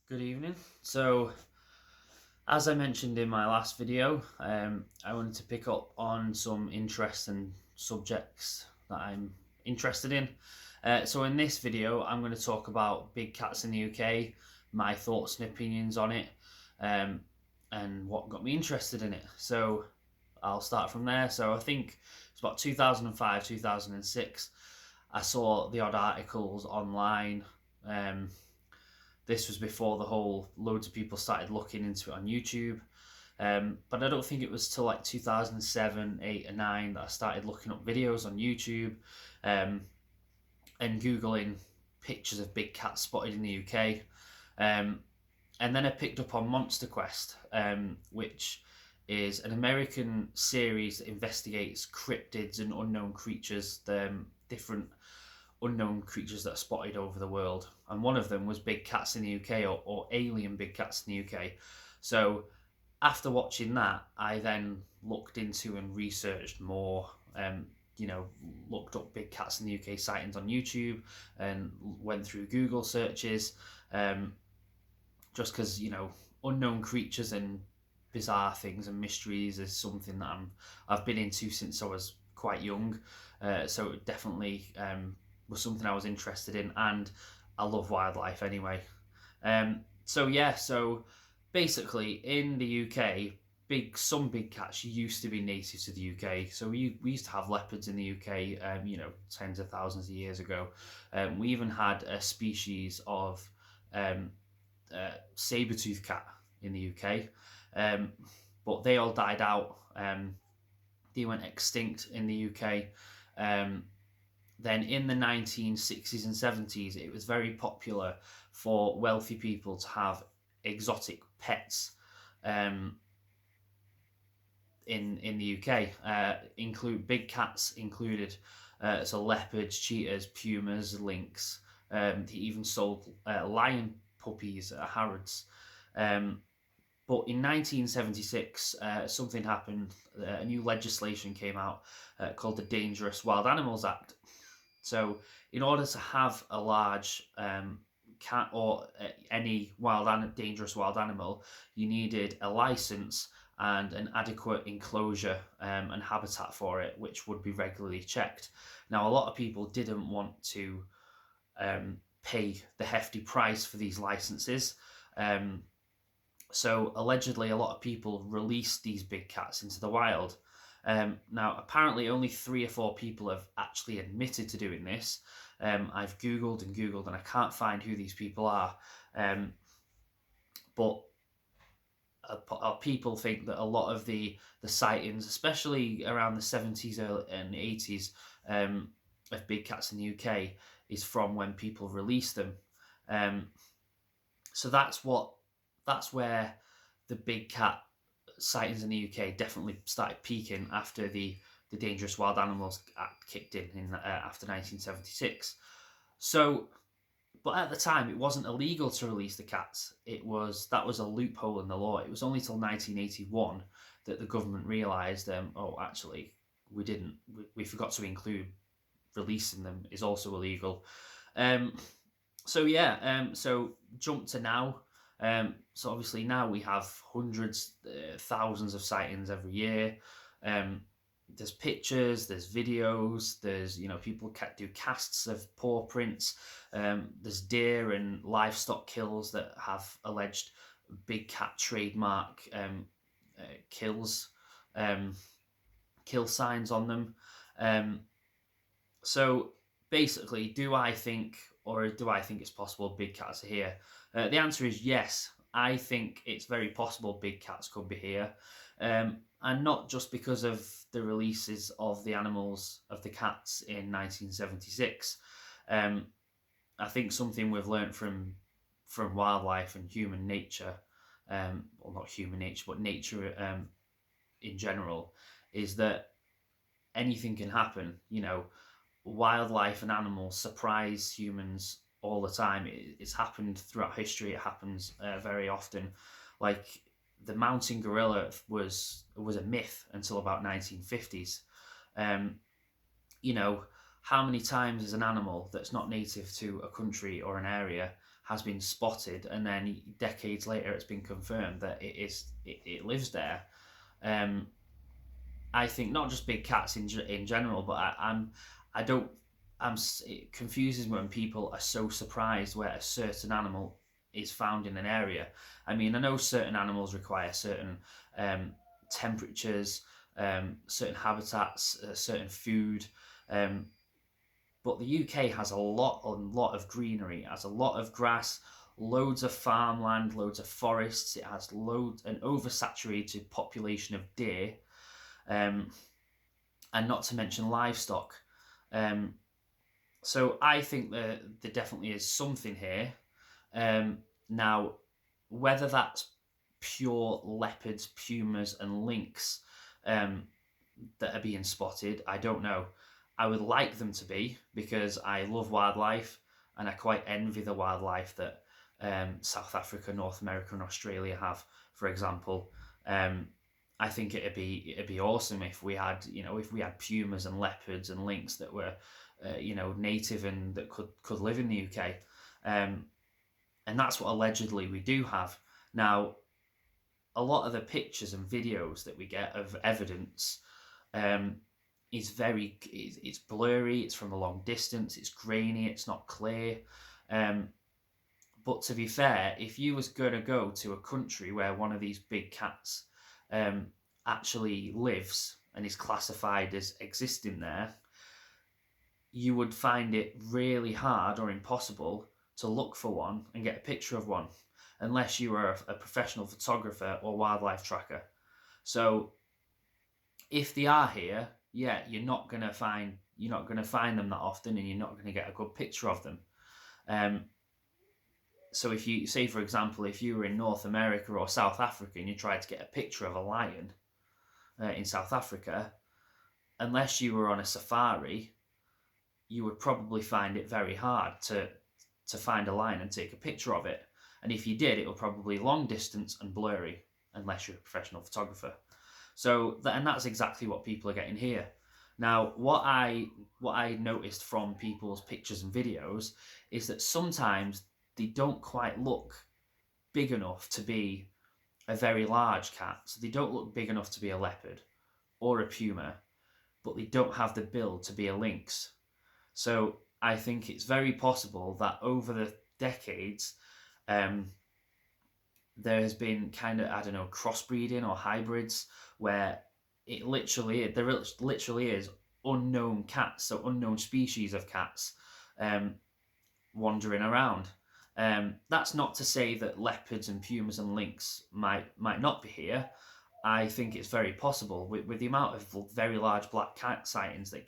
Good evening. So, as I mentioned in my last video, I wanted to pick up on some interesting subjects that I'm interested in. So, in this video, I'm going to talk about big cats in the UK, my thoughts and opinions on it, um, and what got me interested in it. So, I'll start from there. So, I think it's about 2005, 2006. I saw the odd articles online. This was before the whole loads of people started looking into it on YouTube. But I don't think it was till like 2007, 8, and 9 that I started looking up videos on YouTube and Googling pictures of big cats spotted in the UK. And then I picked up on Monster Quest, which is an American series that investigates cryptids and unknown creatures, different unknown creatures that are spotted over the world. And one of them was big cats in the UK, or alien big cats in the UK. So after watching that, I then looked into and researched more. Looked up big cats in the UK sightings on YouTube and went through Google searches. Just because unknown creatures and bizarre things and mysteries is something that I've been into since I was quite young. So it definitely was something I was interested in, and I love wildlife anyway. So basically in the UK, some big cats used to be native to the UK. So we used to have leopards in the UK, tens of thousands of years ago. We even had a species of saber-toothed cat in the UK, but they all died out. They went extinct in the UK. Then in the 1960s and 70s, it was very popular for wealthy people to have exotic pets in the UK. Include big cats included, so leopards, cheetahs, pumas, lynx. They even sold lion puppies at Harrods. But in 1976, something happened. A new legislation came out called the Dangerous Wild Animals Act. So, in order to have a large cat or any dangerous wild animal, you needed a license and an adequate enclosure and habitat for it, which would be regularly checked. Now, a lot of people didn't want to pay the hefty price for these licenses. So allegedly, a lot of people released these big cats into the wild. Now, apparently, only 3 or 4 people have actually admitted to doing this. I've Googled and Googled, and I can't find who these people are. But people think that a lot of the sightings, especially around the 70s and 80s, of big cats in the UK, is from when people released them. So that's where the big cat sightings in the UK definitely started peaking after the Dangerous Wild Animals Act kicked in after 1976. So, but at the time, it wasn't illegal to release the cats. That was a loophole in the law. It was only till 1981 that the government realised, actually, we forgot to include releasing them is also illegal. So jump to now. So obviously now we have hundreds, thousands of sightings every year. There's pictures, there's videos, there's people do casts of paw prints. There's deer and livestock kills that have alleged big cat trademark kills, kill signs on them. So basically, do I think it's possible big cats are here? The answer is yes. I think it's very possible big cats could be here. And not just because of the releases of the cats in 1976. I think something we've learned from wildlife and human nature, well, not human nature, but nature in general, is that anything can happen. Wildlife and animals surprise humans all the time. It's happened throughout history. It happens very often. Like the mountain gorilla was a myth until about 1950s. How many times has an animal that's not native to a country or an area has been spotted, and then decades later it's been confirmed that it lives there. I think not just big cats in general, but I don't it confuses me when people are so surprised where a certain animal is found in an area. I mean, I know certain animals require certain temperatures, certain habitats, certain food, um, but the UK has a lot of greenery. It has a lot of grass, loads of farmland, loads of forests. It has an oversaturated population of deer, um, and not to mention livestock. Um, so I think that there definitely is something here. Now, whether that's pure leopards, pumas, and lynx that are being spotted, I don't know. I would like them to be, because I love wildlife and I quite envy the wildlife that South Africa, North America, and Australia have, for example. I think it'd be awesome if we had pumas and leopards and lynx that were native and that could live in the UK, and that's what allegedly we do have now. A lot of the pictures and videos that we get of evidence it's blurry, it's from a long distance, it's grainy, it's not clear. But to be fair, if you was going to go to a country where one of these big cats actually lives and is classified as existing there, you would find it really hard or impossible to look for one and get a picture of one, unless you were a professional photographer or wildlife tracker. So if they are here, yeah, you're not gonna find them that often, and you're not gonna get a good picture of them. So if you say, for example, if you were in North America or South Africa and you tried to get a picture of a lion in South Africa, unless you were on a safari, you would probably find it very hard to find a lion and take a picture of it. And if you did, it would probably long distance and blurry, unless you're a professional photographer. So and that's exactly what people are getting here. Now, what I noticed from people's pictures and videos is that sometimes they don't quite look big enough to be a very large cat. So they don't look big enough to be a leopard or a puma, but they don't have the build to be a lynx. So I think it's very possible that over the decades, there has been kind of, I don't know, crossbreeding or hybrids where there literally is unknown cats, so unknown species of cats wandering around. That's not to say that leopards and pumas and lynx might not be here. I think it's very possible with the amount of very large black cat sightings that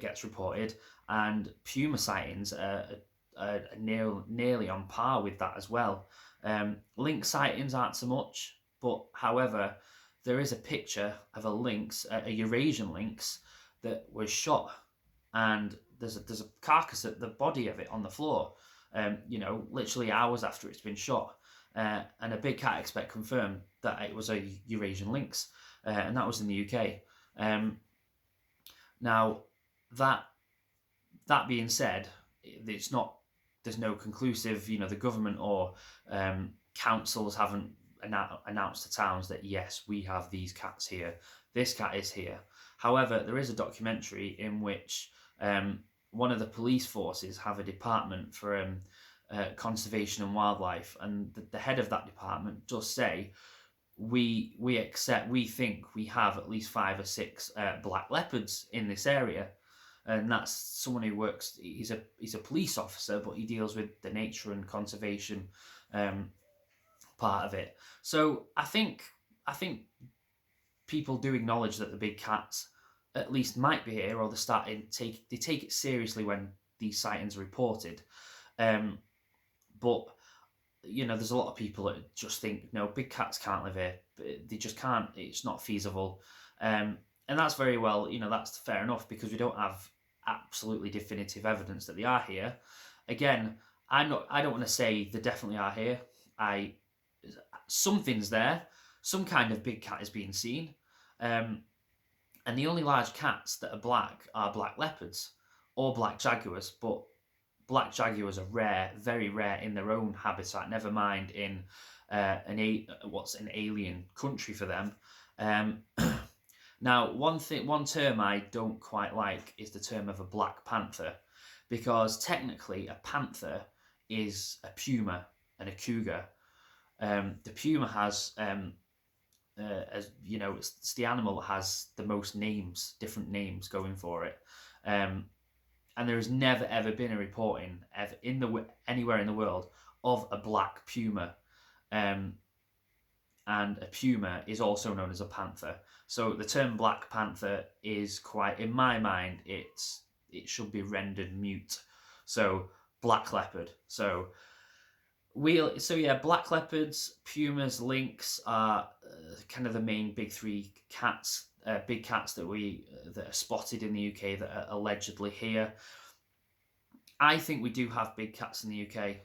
gets reported, and puma sightings are nearly on par with that as well. Lynx sightings aren't so much, but however, there is a picture of a lynx, a Eurasian lynx, that was shot, and there's a carcass at the body of it on the floor. Literally hours after it's been shot, and a big cat expert confirmed that it was a Eurasian lynx, and that was in the UK. Now, that being said, there's no conclusive, the government or councils haven't announced to towns that yes, we have these cats here, this cat is here. However, there is a documentary in which one of the police forces have a department for conservation and wildlife, and the head of that department does say, we think we have at least 5 or 6 black leopards in this area. And that's someone who works. He's a police officer, but he deals with the nature and conservation part of it. So I think people do acknowledge that the big cats at least might be here, or they take it seriously when these sightings are reported. But there's a lot of people that just think, no, big cats can't live here. They just can't. It's not feasible. And that's very well, that's fair enough, because we don't have absolutely definitive evidence that they are here. Again, I don't want to say they definitely are here. Something's there. Some kind of big cat is being seen. And the only large cats that are black leopards or black jaguars, but black jaguars are rare, very rare in their own habitat. Never mind in what's an alien country for them. Now, one term I don't quite like is the term of a black panther, because technically a panther is a puma and a cougar. The puma has, as you know, it's the animal that has the most names, different names going for it. And there has never ever been a reporting ever anywhere in the world of a black puma. And a puma is also known as a panther. So the term black panther is quite, in my mind, it should be rendered mute. So black leopard. So black leopards, pumas, lynx are kind of the main big three cats, big cats that are spotted in the UK that are allegedly here. I think we do have big cats in the UK.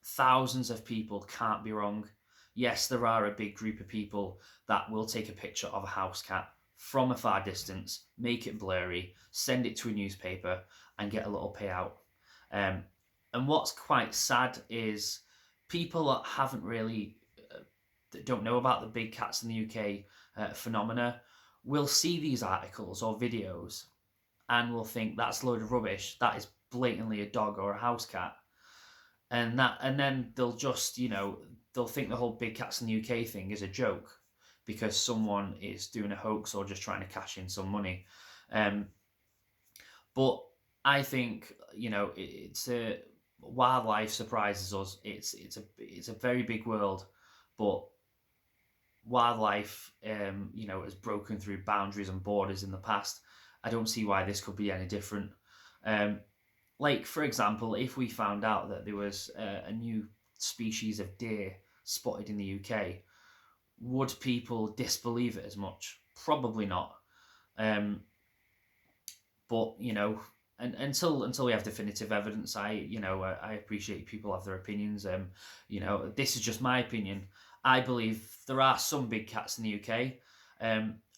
Thousands of people can't be wrong. Yes, there are a big group of people that will take a picture of a house cat from a far distance, make it blurry, send it to a newspaper, and get a little payout. And what's quite sad is people that haven't really, that don't know about the big cats in the UK phenomena, will see these articles or videos and will think that's a load of rubbish. That is blatantly a dog or a house cat. And then they'll just, they'll think the whole big cats in the UK thing is a joke because someone is doing a hoax or just trying to cash in some money. But I think, wildlife surprises us. It's a very big world, but wildlife, has broken through boundaries and borders in the past. I don't see why this could be any different. Like, for example, if we found out that there was a new species of deer spotted in the UK, would people disbelieve it as much? Probably not. But, and until we have definitive evidence, I appreciate people have their opinions. This is just my opinion. I believe there are some big cats in the UK.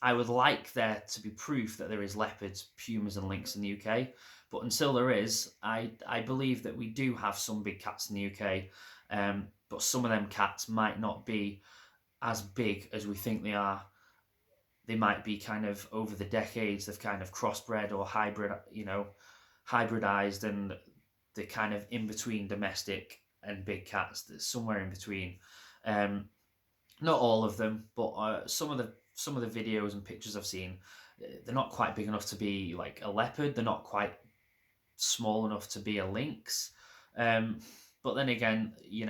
I would like there to be proof that there is leopards, pumas, and lynx in the UK. But until there is, I believe that we do have some big cats in the UK. But some of them cats might not be as big as we think they are. They might be kind of over the decades they've kind of crossbred or hybridized, and they're kind of in between domestic and big cats. There's somewhere in between. Not all of them, but some of the videos and pictures I've seen, they're not quite big enough to be like a leopard. They're not quite small enough to be a lynx. But then again, you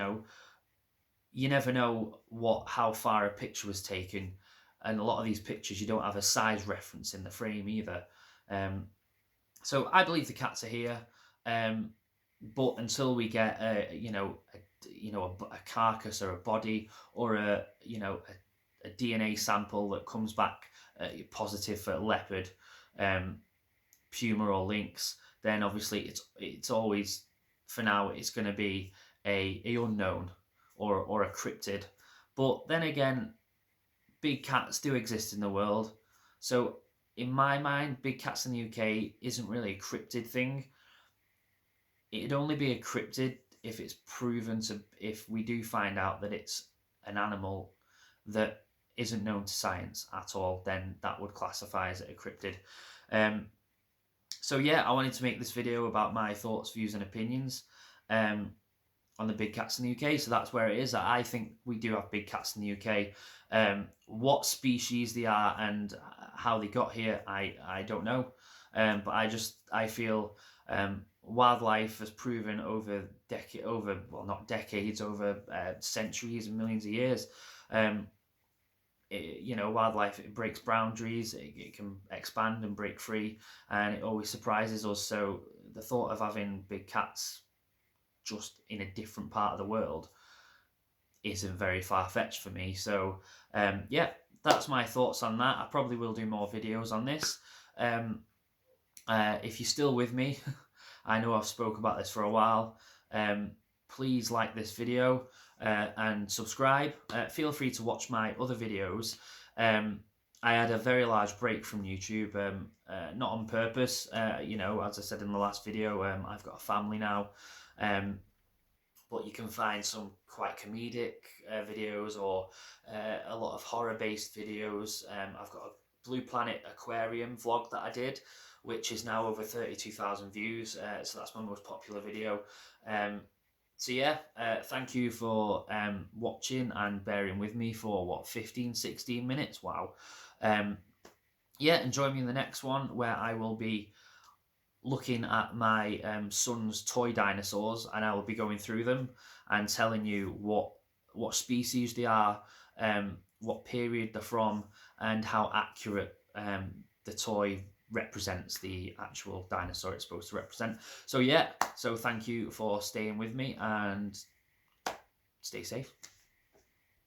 never know how far a picture was taken. And a lot of these pictures, you don't have a size reference in the frame either. So I believe the cats are here. But until we get a carcass or a body or a DNA sample that comes back positive for leopard, puma or lynx, then obviously it's always, for now, it's going to be a unknown or a cryptid. But then again, big cats do exist in the world. So in my mind, big cats in the UK isn't really a cryptid thing. It'd only be a cryptid if it's proven to, if we do find out that it's an animal that isn't known to science at all, then that would classify as a cryptid. So yeah, I wanted to make this video about my thoughts, views and opinions on the big cats in the UK. So that's where it is. I think we do have big cats in the UK. What species they are and how they got here, I don't know. But I feel wildlife has proven over centuries and millions of years. Wildlife, it breaks boundaries, it can expand and break free, and it always surprises us. So the thought of having big cats just in a different part of the world isn't very far-fetched for me. So yeah, that's my thoughts on that. I probably will do more videos on this. If you're still with me, I know I've spoke about this for a while. Please like this video and subscribe. Feel free to watch my other videos. I had a very large break from YouTube, not on purpose. You know, as I said in the last video, I've got a family now, but you can find some quite comedic videos, or a lot of horror-based videos. I've got a Blue Planet Aquarium vlog that I did, which is now over 32,000 views. So that's my most popular video. So yeah, thank you for watching and bearing with me for what, 15, 16 minutes. Wow. Yeah, and join me in the next one, where I will be looking at my son's toy dinosaurs, and I will be going through them and telling you what species they are, what period they're from, and how accurate the toy represents the actual dinosaur it's supposed to represent. So yeah, so thank you for staying with me, and stay safe.